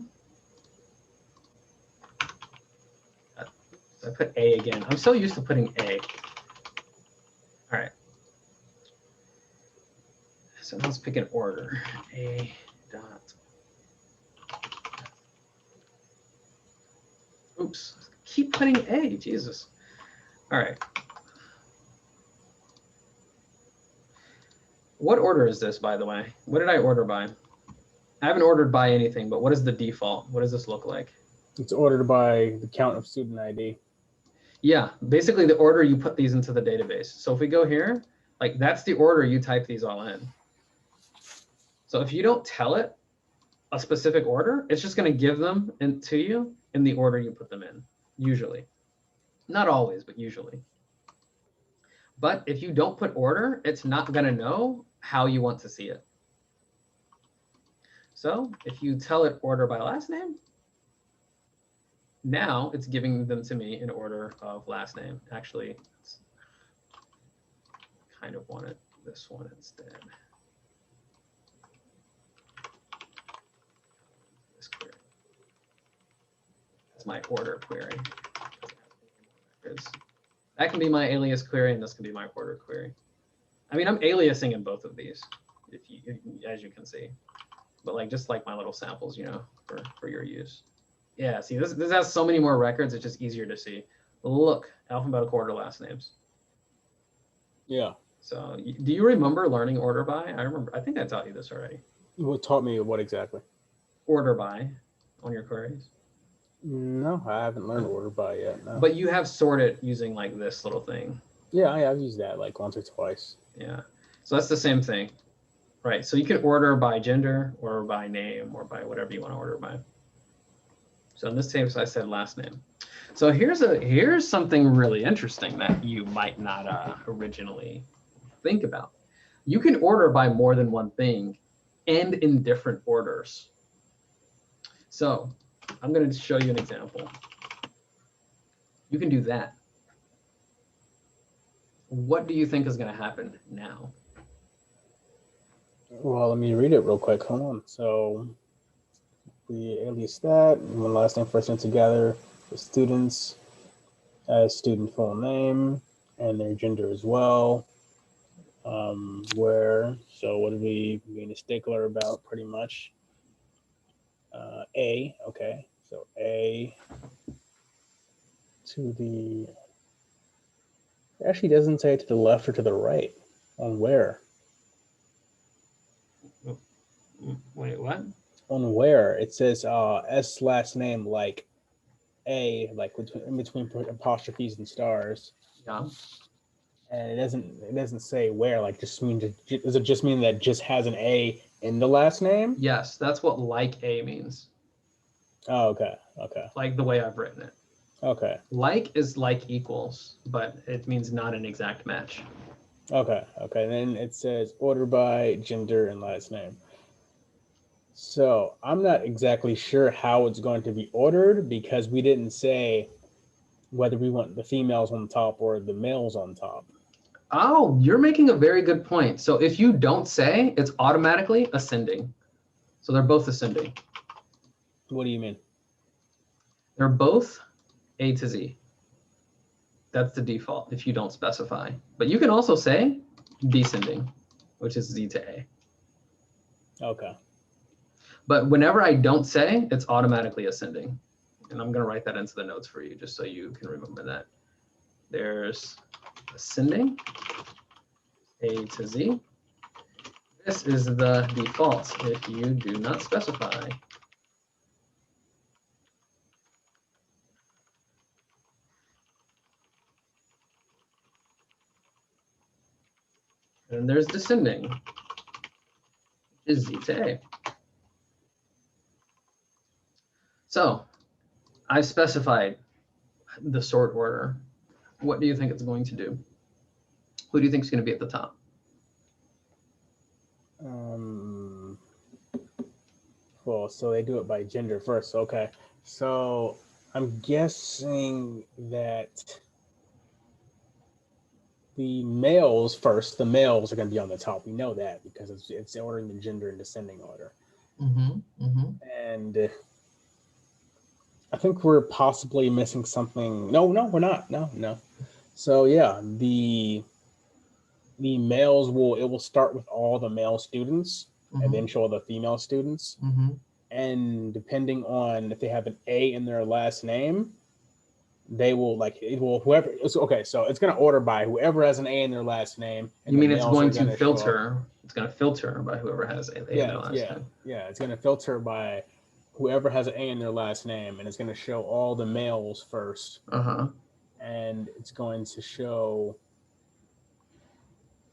I put A again. I'm so used to putting A. All right. So let's pick an order. A dot. Oops. Keep putting A. Jesus. All right. What order is this, by the way? What did I order by? I haven't ordered by anything, but what is the default? What does this look like? It's ordered by the count of student ID. Yeah, basically the order you put these into the database. So if we go here, like that's the order you type these all in. So if you don't tell it a specific order, it's just going to give them to you in the order you put them in, usually. Not always, but usually. But if you don't put order, it's not going to know how you want to see it. So if you tell it order by last name, now it's giving them to me in order of last name. Actually, it's kind of wanted this one instead. This query. That's my order query. That can be my alias query, and this can be my order query. I mean, I'm aliasing in both of these, as you can see. But like just like my little samples, you know, for your use. Yeah, see, this has so many more records. It's just easier to see. Look, alphabetical order last names. Yeah. So do you remember learning order by? I remember. I think I taught you this already. What taught me what exactly? Order by on your queries. No, I haven't learned order by yet. No. But you have sorted using like this little thing. Yeah, I've used that like once or twice. Yeah. So that's the same thing. Right. So you can order by gender or by name or by whatever you want to order by. So in this case, I said last name. So here's something really interesting that you might not originally think about. You can order by more than one thing and in different orders. So I'm going to show you an example. You can do that. What do you think is going to happen now? Well, let me read it real quick. Hold on. So we alias that, one last name, first name together, the students as student full name and their gender as well. So what did we mean a stickler about pretty much? A, okay. So A to the, it actually doesn't say to the left or to the right on where. Wait, what? On where it says S last name like A, like in between apostrophes and stars. Yeah. And it doesn't say where. Like, just mean does it just mean that just has an A in the last name? Yes, that's what like A means. Oh, okay. Okay. Like the way I've written it. Okay. Like is like equals, but it means not an exact match. Okay. Okay. Then it says order by gender and last name. So I'm not exactly sure how it's going to be ordered because we didn't say whether we want the females on top or the males on top. Oh, you're making a very good point. So if you don't say, it's automatically ascending. So they're both ascending. What do you mean? They're both A to Z. That's the default if you don't specify. But you can also say descending, which is Z to A. Okay. But whenever I don't say, it's automatically ascending. And I'm going to write that into the notes for you just so you can remember that. There's ascending, A to Z. This is the default if you do not specify. And there's descending, is Z to A. So I've specified the sort order. What do you think it's going to do? Who do you think is going to be at the top? Well, so they do it by gender first. Okay. So I'm guessing that the males first, the males are going to be on the top. We know that because it's ordering the gender in descending order. And I think we're possibly missing something. No, we're not. No. So yeah, the males will start with all the male students and then show the female students. And depending on if they have an A in their last name, they will whoever. Okay, so it's going to order by whoever has an A in their last name. And you mean it's going to filter? It's going to filter by whoever has an A in their last name. Yeah, it's going to filter by whoever has an A in their last name, and it's going to show all the males first. And it's going to show.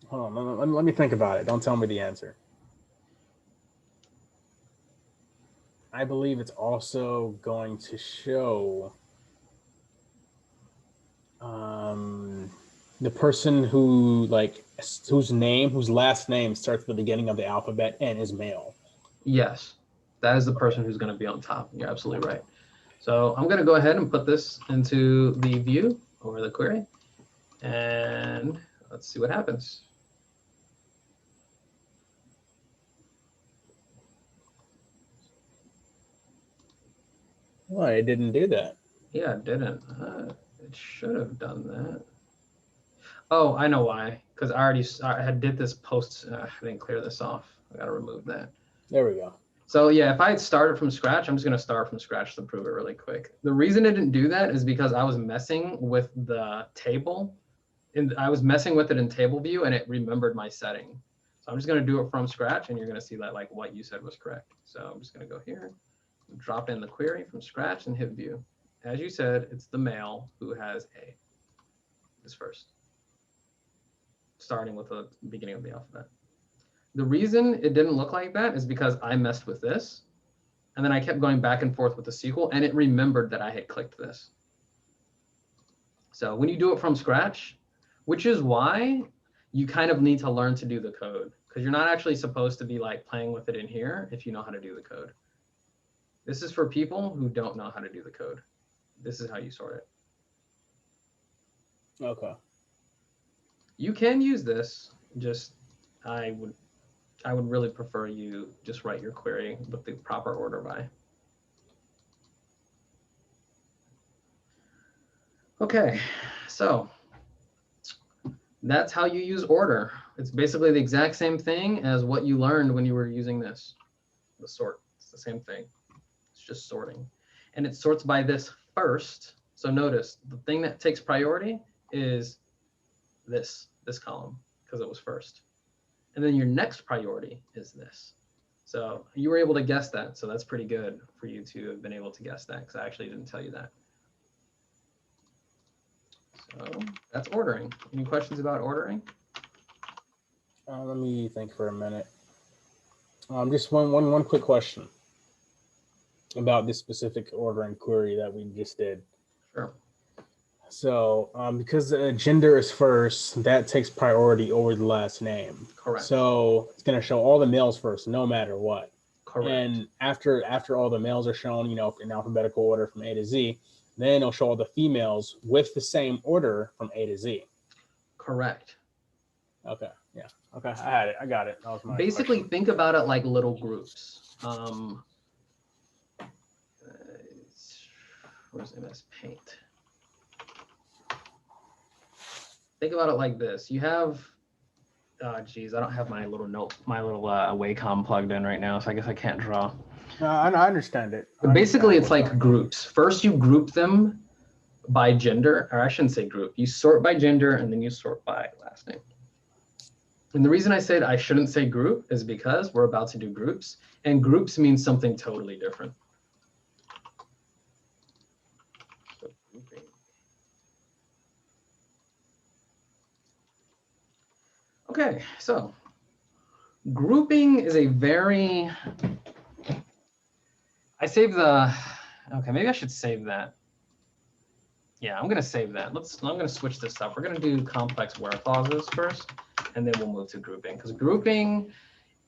Hold on, let me think about it. Don't tell me the answer. I believe it's also going to show the person whose last name starts at the beginning of the alphabet and is male. Yes, that is the person who's going to be on top. You're absolutely right. So I'm going to go ahead and put this into the view or the query, and let's see what happens. Well, it didn't do that. Yeah, it didn't. It should have done that. Oh, I know why. Because I did this post. I didn't clear this off. I got to remove that. There we go. So yeah, if I had started from scratch, I'm just going to start from scratch to prove it really quick. The reason it didn't do that is because I was messing with the table. And I was messing with it in table view, and it remembered my setting. So I'm just going to do it from scratch, and you're going to see that like what you said was correct. So I'm just going to go here, drop in the query from scratch, and hit view. As you said, it's the male who has A. Is first, starting with the beginning of the alphabet. The reason it didn't look like that is because I messed with this, and then I kept going back and forth with the SQL, and it remembered that I had clicked this. So when you do it from scratch, which is why you kind of need to learn to do the code, because you're not actually supposed to be like playing with it in here if you know how to do the code. This is for people who don't know how to do the code. This is how you sort it. Okay. You can use this, just I would really prefer you just write your query with the proper order by. Okay, so that's how you use order. It's basically the exact same thing as what you learned when you were using this, the sort. It's the same thing. It's just sorting. And it sorts by this first. So notice the thing that takes priority is this column because it was first. And then your next priority is this. So you were able to guess that. So that's pretty good for you to have been able to guess that because I actually didn't tell you that. So that's ordering. Any questions about ordering? Let me think for a minute. Just one quick question about this specific ordering query that we just did. Sure. So because gender is first, that takes priority over the last name. Correct. So it's going to show all the males first, no matter what. Correct. And after all the males are shown, in alphabetical order from A to Z, then it'll show all the females with the same order from A to Z. Correct. Okay. Yeah. Okay. I had it. I got it. That was my basically question. Think about it like little groups. Where's MS Paint? Think about it like this. You have, geez, I don't have my little Wacom plugged in right now, so I guess I can't draw. I understand it. But basically, it's like groups. First, you group them by gender, or I shouldn't say group. You sort by gender, and then you sort by last name. And the reason I said I shouldn't say group is because we're about to do groups, and groups mean something totally different. So, okay, so grouping is a very, okay, maybe I should save that. Yeah, I'm going to save that. I'm going to switch this up. We're going to do complex where clauses first, and then we'll move to grouping, because grouping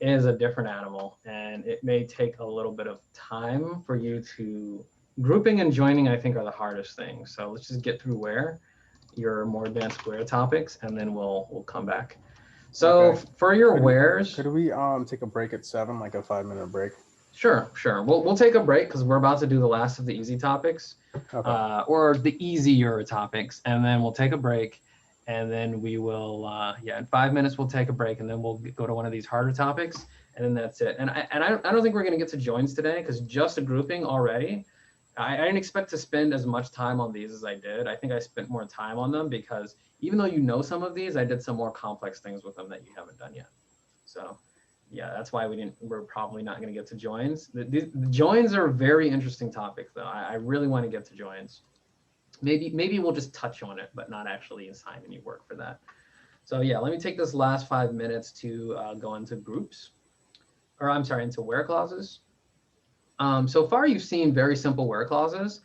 is a different animal, and it may take a little bit of time for you to. Grouping and joining, I think, are the hardest things. So let's just get through where your more advanced where topics, and then we'll come back. So Okay. for your wheres, could we take a break at 7, like a 5-minute break? Sure. We'll take a break because we're about to do the last of the easy topics, Okay. or the easier topics, and then we'll take a break, and then we will, in 5 minutes we'll take a break, and then we'll go to one of these harder topics, and then that's it. And I don't think we're going to get to joins today because just a grouping already. I didn't expect to spend as much time on these as I did. I think I spent more time on them because even though you know some of these, I did some more complex things with them that you haven't done yet. So. Yeah, that's why we're probably not going to get to joins. The joins are a very interesting topic, though. I really want to get to joins. Maybe we'll just touch on it, but not actually assign any work for that. So yeah, let me take this last 5 minutes to go into groups, or I'm sorry, into where clauses. So far, you've seen very simple where clauses,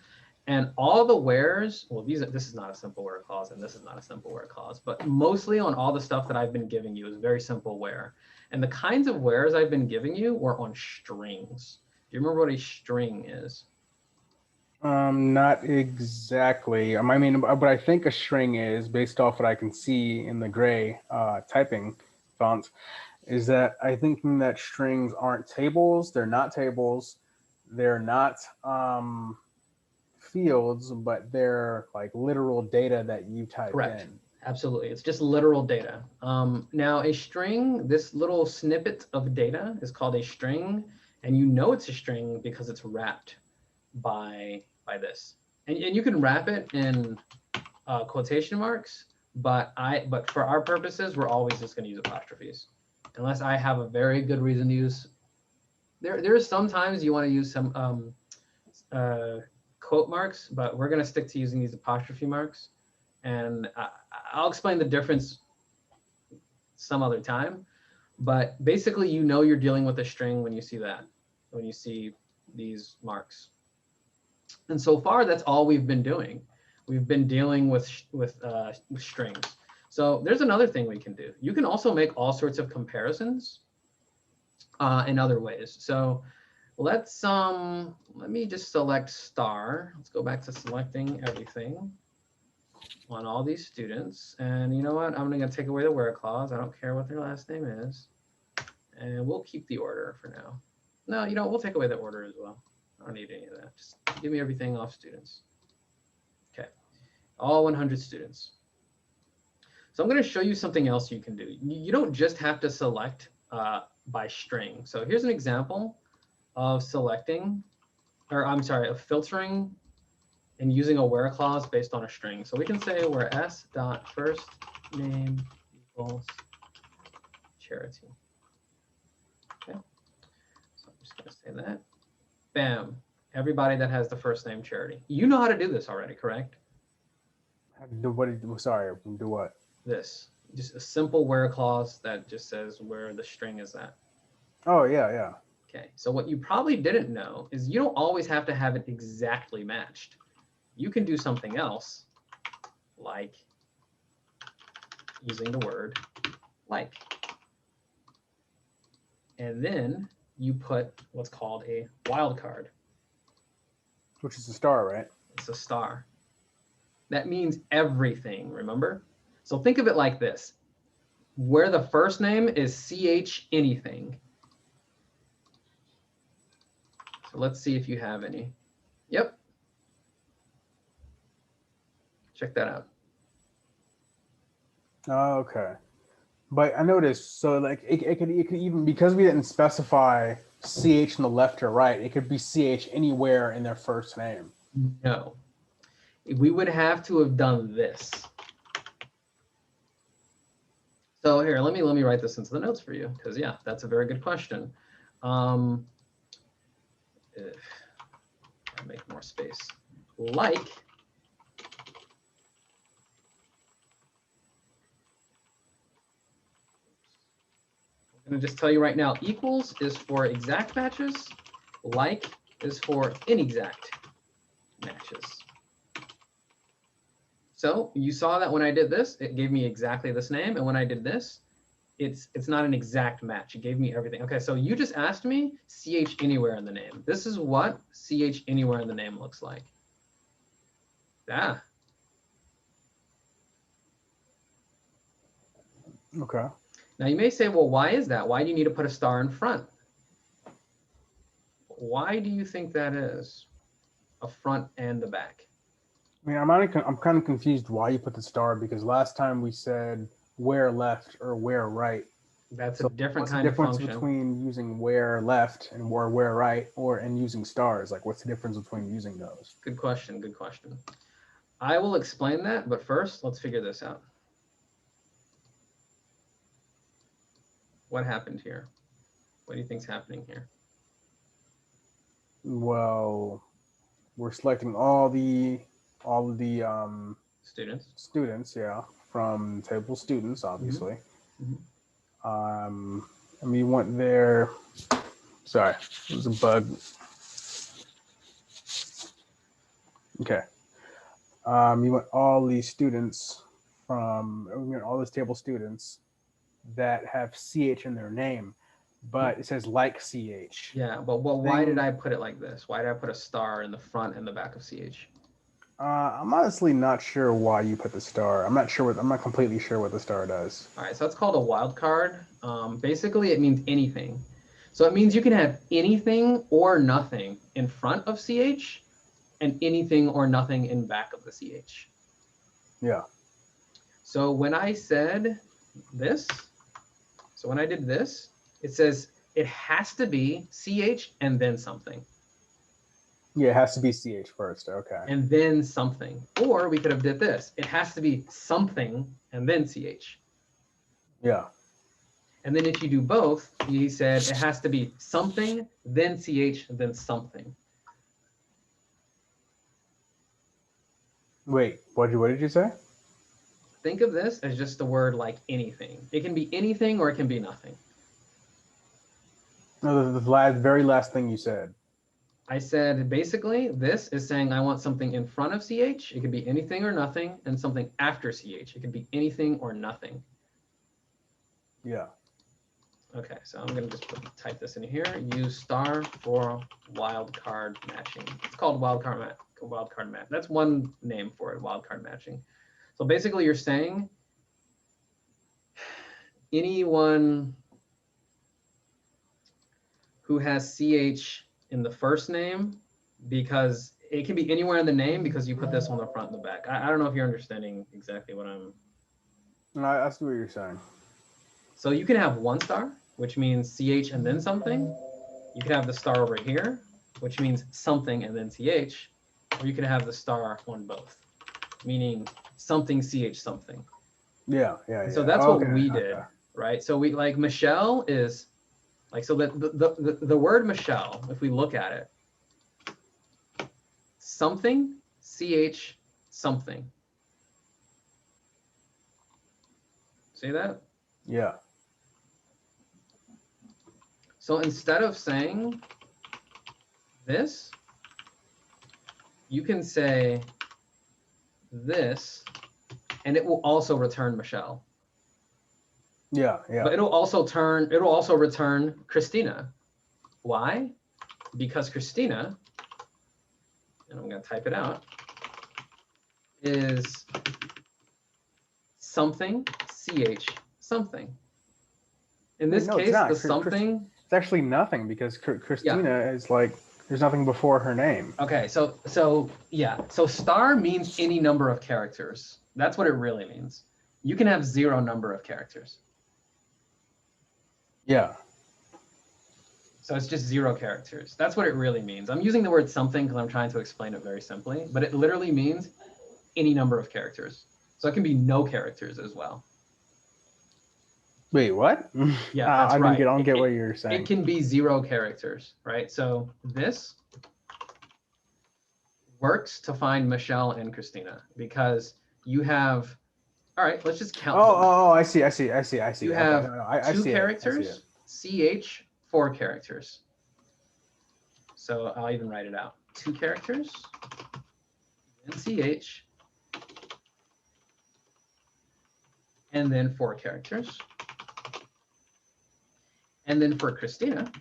and all the wheres. Well, this is not a simple where clause, and this is not a simple where clause, but mostly on all the stuff that I've been giving you is very simple where. And the kinds of wheres I've been giving you were on strings. Do you remember what a string is? Not exactly. I mean, but I think a string is, based off what I can see in the gray typing font, is that I think that strings aren't tables. They're not tables. They're not fields, but they're like literal data that you typed Correct. in. Absolutely. It's just literal data. Now, a string, this little snippet of data is called a string, and you know it's a string because it's wrapped by this. And you can wrap it in quotation marks, but for our purposes, we're always just going to use apostrophes, unless I have a very good reason to use. There is sometimes you want to use some quote marks, but we're going to stick to using these apostrophe marks. And I'll explain the difference some other time. But basically, you know you're dealing with a string when you see that, when you see these marks. And so far, that's all we've been doing. We've been dealing with strings. So there's another thing we can do. You can also make all sorts of comparisons in other ways. So let me just select star. Let's go back to selecting everything on all these students. And you know what? I'm going to take away the where clause. I don't care what their last name is. And we'll keep the order for now. No, we'll take away the order as well. I don't need any of that. Just give me everything off students. Okay, all 100 students. So I'm going to show you something else you can do. You don't just have to select by string. So here's an example of selecting, or I'm sorry, of filtering and using a where clause based on a string. So we can say where s dot first name equals charity. Okay, so I'm just going to say that. Bam, everybody that has the first name charity. You know how to do this already, correct? Sorry, do what? This, just a simple where clause that just says where the string is at. Oh, yeah. Okay, so what you probably didn't know is you don't always have to have it exactly matched. You can do something else, like using the word like. And then you put what's called a wildcard. Which is a star, right? It's a star. That means everything, remember? So think of it like this. Where the first name is CH anything. So let's see if you have any. Yep. Check that out. Oh, okay. But I noticed, so like it could even, because we didn't specify CH in the left or right, it could be CH anywhere in their first name. No. We would have to have done this. So here, let me write this into the notes for you, because yeah, that's a very good question. Make more space. Like. I'm going to just tell you right now, equals is for exact matches. Like is for inexact matches. So you saw that when I did this, it gave me exactly this name. And when I did this, it's not an exact match. It gave me everything. Okay, so you just asked me CH anywhere in the name. This is what CH anywhere in the name looks like. Yeah. Okay. Now you may say, well, why is that? Why do you need to put a star in front? Why do you think that is? A front and the back. I mean, I'm kind of confused why you put the star, because last time we said where left or where right. That's a different what's kind the of difference function. between using where left and where right, and using stars? Like, what's the difference between using those? Good question. Good question. I will explain that, but first, let's figure this out. What happened here? What do you think's happening here? Well, we're selecting all of the students, yeah, from table students, obviously. And we went there. Sorry, it was a bug. Okay. You want all these students all these table students that have CH in their name, but it says like CH. Yeah, but why did I put it like this? Why did I put a star in the front and the back of CH? I'm honestly not sure why you put the star. I'm not completely sure what the star does. All right, so that's called a wildcard. Basically, it means anything. So it means you can have anything or nothing in front of CH and anything or nothing in back of the CH. Yeah. So when I said this, so when I did this, it says it has to be CH and then something. Yeah, it has to be CH first. Okay. And then something. Or we could have did this. It has to be something and then CH. Yeah. And then if you do both, he said it has to be something, then CH, then something. Wait, what did you say? Think of this as just a word like anything. It can be anything or it can be nothing. No, the very last thing you said. I said basically this is saying I want something in front of CH. It could be anything or nothing, and something after CH. It could be anything or nothing. Yeah. Okay, so I'm going to just type this in here. Use star for wildcard matching. It's called wildcard match. That's one name for it, wildcard matching. So basically you're saying anyone who has CH in the first name, because it can be anywhere in the name because you put this on the front and the back. I don't know if you're understanding exactly what I'm... No, I see what you're saying. So you can have one star, which means CH and then something. You can have the star over here, which means something and then CH. Or you can have the star on both, meaning something CH something. Yeah. So that's what we did, right? So we like Michelle is like, so the word Michelle, if we look at it, something, CH, something. See that? Yeah. So instead of saying this, you can say this, and it will also return Michelle. Yeah. But it'll also return Christina. Why? Because Christina, and I'm going to type it out, is something, CH, something. In this case, the something... It's actually nothing, because Christina is like, there's nothing before her name. Okay, so yeah. So star means any number of characters. That's what it really means. You can have 0 number of characters. Yeah. So it's just 0 characters. That's what it really means. I'm using the word something because I'm trying to explain it very simply, but it literally means any number of characters. So it can be no characters as well. Wait, what? Yeah, that's right. I don't get what you're saying. It can be 0 characters, right? So this works to find Michelle and Christina because you have, all right, let's just count them. Oh, I see. You have 2 characters, CH, 4 characters. So I'll even write it out. 2 characters, then CH, and then 4 characters. And then for Christina,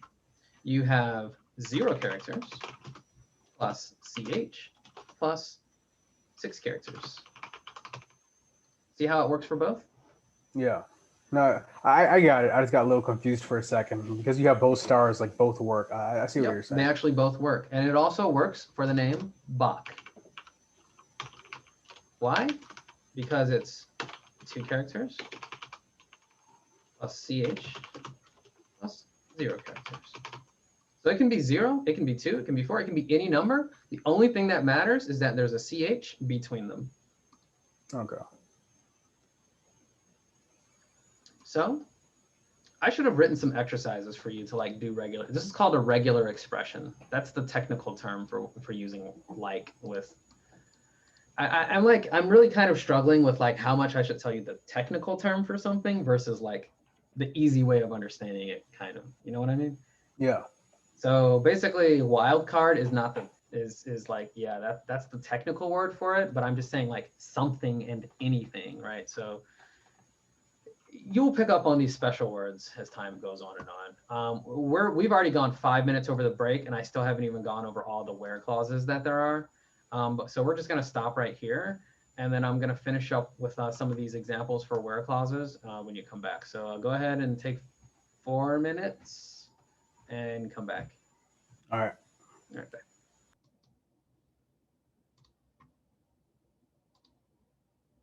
you have 0 characters plus CH plus 6 characters. See how it works for both? Yeah. No, I got it. I just got a little confused for a second because you have both stars, like both work. I see what you're saying. They actually both work. And it also works for the name Bach. Why? Because it's 2 characters plus CH plus 0 characters. So it can be 0, it can be 2, it can be 4, it can be any number. The only thing that matters is that there's a CH between them. Okay. So I should have written some exercises for you to like do regular. This is called a regular expression. That's the technical term for using like with. I'm really kind of struggling with like how much I should tell you the technical term for something versus like the easy way of understanding it, kind of. You know what I mean? Yeah. So basically, wildcard is not the is like, yeah, that's the technical word for it, but I'm just saying like something and anything, right? So you'll pick up on these special words as time goes on and on. We've already gone 5 minutes over the break, and I still haven't even gone over all the where clauses that there are. So we're just going to stop right here, and then I'm going to finish up with some of these examples for where clauses when you come back. So go ahead and take 4 minutes and come back. All right. All right, back.